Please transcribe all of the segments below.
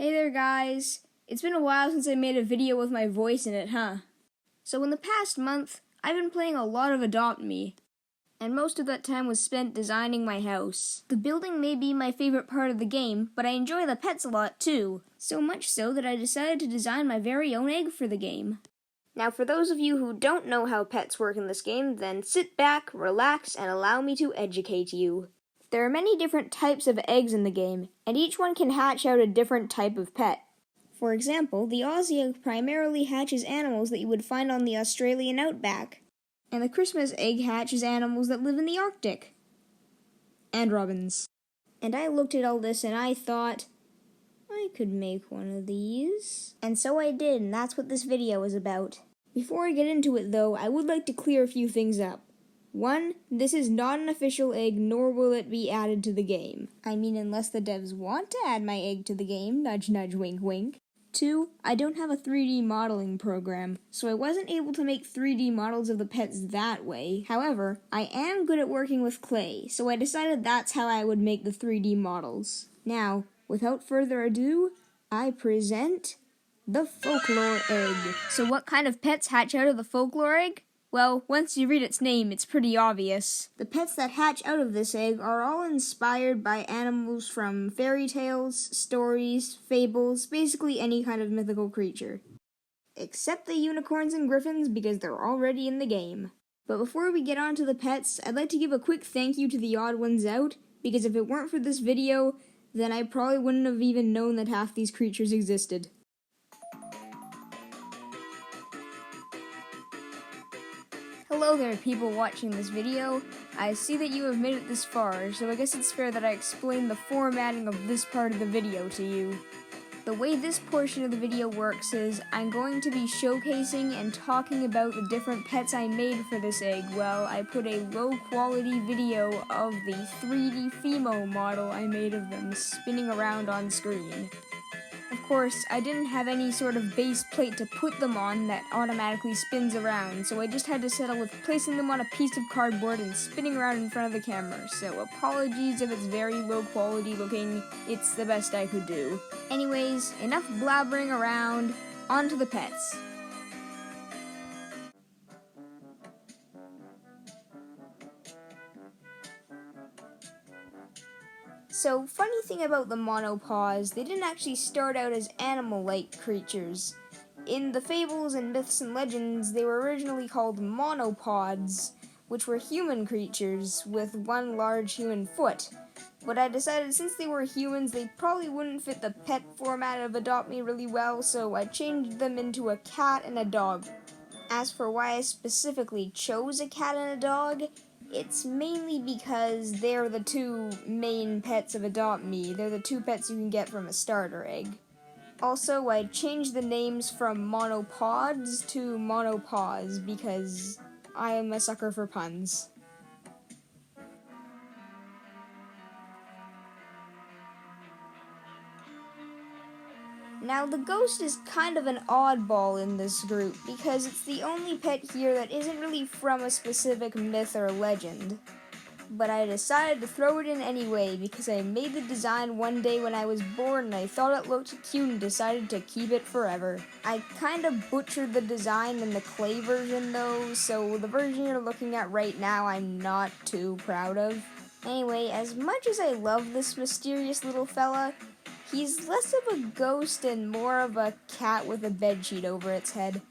Hey there guys! It's been a while since I made a video with my voice in it, huh? So in the past month, I've been playing a lot of Adopt Me, and most of that time was spent designing my house. The building may be my favorite part of the game, but I enjoy the pets a lot too. So much so that I decided to design my very own egg for the game. Now for those of you who don't know how pets work in this game, then sit back, relax, and allow me to educate you. There are many different types of eggs in the game, and each one can hatch out a different type of pet. For example, the Aussie egg primarily hatches animals that you would find on the Australian outback, and the Christmas egg hatches animals that live in the Arctic. And robins. And I looked at all this and I thought, I could make one of these. And so I did, and that's what this video is about. Before I get into it though, I would like to clear a few things up. 1. This is not an official egg, nor will it be added to the game. I mean, unless the devs want to add my egg to the game, nudge nudge wink wink. 2. I don't have a 3D modeling program, so I wasn't able to make 3D models of the pets that way. However, I am good at working with clay, so I decided that's how I would make the 3D models. Now, without further ado, I present the folklore egg. So what kind of pets hatch out of the folklore egg? Well, once you read its name, it's pretty obvious. The pets that hatch out of this egg are all inspired by animals from fairy tales, stories, fables, basically any kind of mythical creature. Except the unicorns and griffins, because they're already in the game. But before we get on to the pets, I'd like to give a quick thank you to the odd ones out, because if it weren't for this video, then I probably wouldn't have even known that half these creatures existed. Hello there, people watching this video. I see that you have made it this far, so I guess it's fair that I explain the formatting of this part of the video to you. The way this portion of the video works is I'm going to be showcasing and talking about the different pets I made for this egg while I put a low-quality video of the 3D Fimo model I made of them spinning around on screen. Of course, I didn't have any sort of base plate to put them on that automatically spins around, so I just had to settle with placing them on a piece of cardboard and spinning around in front of the camera, so apologies if it's very low quality looking, it's the best I could do. Anyways, enough blabbering around, on to the pets. So, funny thing about the monopaws, they didn't actually start out as animal-like creatures. In the fables and myths and legends, they were originally called monopods, which were human creatures with one large human foot. But I decided since they were humans, they probably wouldn't fit the pet format of Adopt Me really well, so I changed them into a cat and a dog. As for why I specifically chose a cat and a dog, it's mainly because they're the two main pets of Adopt Me. They're the two pets you can get from a starter egg. Also, I changed the names from monopods to monopaws because I am a sucker for puns. Now, the ghost is kind of an oddball in this group because it's the only pet here that isn't really from a specific myth or legend. But I decided to throw it in anyway because I made the design one day when I was bored and I thought it looked cute and decided to keep it forever. I kind of butchered the design in the clay version though, so the version you're looking at right now I'm not too proud of. Anyway, as much as I love this mysterious little fella, he's less of a ghost and more of a cat with a bedsheet over its head.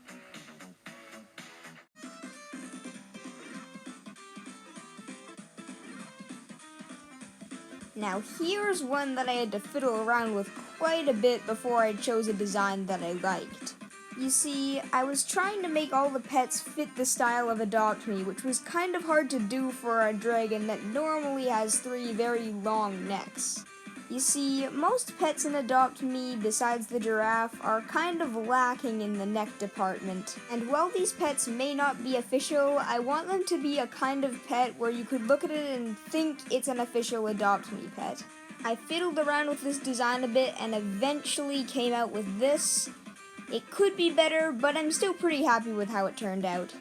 Now here's one that I had to fiddle around with quite a bit before I chose a design that I liked. You see, I was trying to make all the pets fit the style of Adopt Me, which was kind of hard to do for a dragon that normally has 3 very long necks. You see, most pets in Adopt Me, besides the giraffe, are kind of lacking in the neck department. And while these pets may not be official, I want them to be a kind of pet where you could look at it and think it's an official Adopt Me pet. I fiddled around with this design a bit and eventually came out with this. It could be better, but I'm still pretty happy with how it turned out.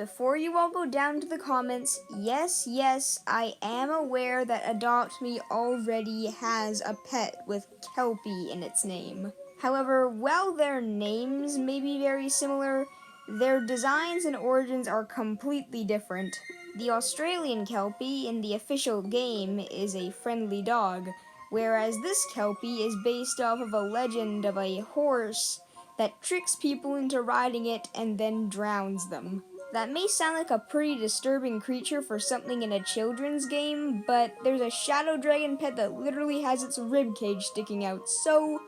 Before you all go down to the comments, yes, I am aware that Adopt Me already has a pet with Kelpie in its name. However, while their names may be very similar, their designs and origins are completely different. The Australian Kelpie in the official game is a friendly dog, whereas this Kelpie is based off of a legend of a horse that tricks people into riding it and then drowns them. That may sound like a pretty disturbing creature for something in a children's game, but there's a shadow dragon pet that literally has its ribcage sticking out, so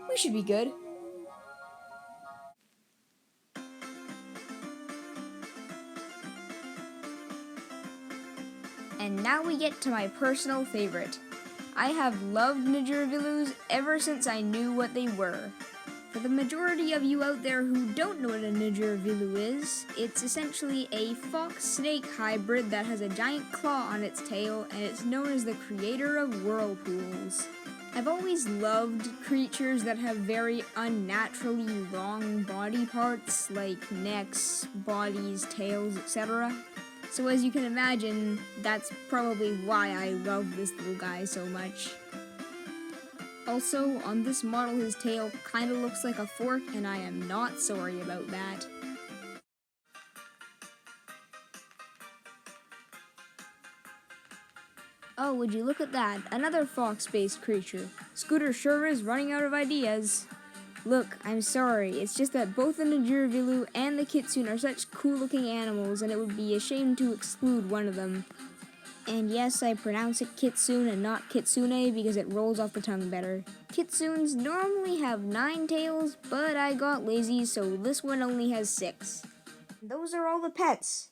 we should be good. And now we get to my personal favorite. I have loved Nidguravilus ever since I knew what they were. For the majority of you out there who don't know what a Nidguravilu is, it's essentially a fox-snake hybrid that has a giant claw on its tail, and it's known as the creator of whirlpools. I've always loved creatures that have very unnaturally long body parts, like necks, bodies, tails, etc. So as you can imagine, that's probably why I love this little guy so much. Also, on this model his tail kinda looks like a fork, and I am not sorry about that. Oh, would you look at that, another fox-based creature. Scooter sure is running out of ideas. Look, I'm sorry, it's just that both the Nidguravilu and the Kitsune are such cool-looking animals, and it would be a shame to exclude one of them. And yes, I pronounce it Kitsune and not Kitsune because it rolls off the tongue better. Kitsunes normally have 9 tails, but I got lazy, so this one only has 6. Those are all the pets.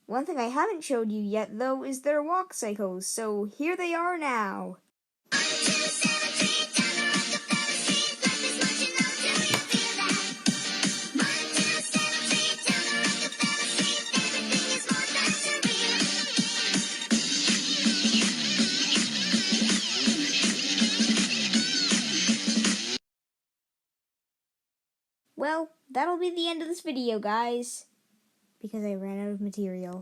One thing I haven't showed you yet, though, is their walk cycles, so here they are now. Well, that'll be the end of this video, guys, because I ran out of material.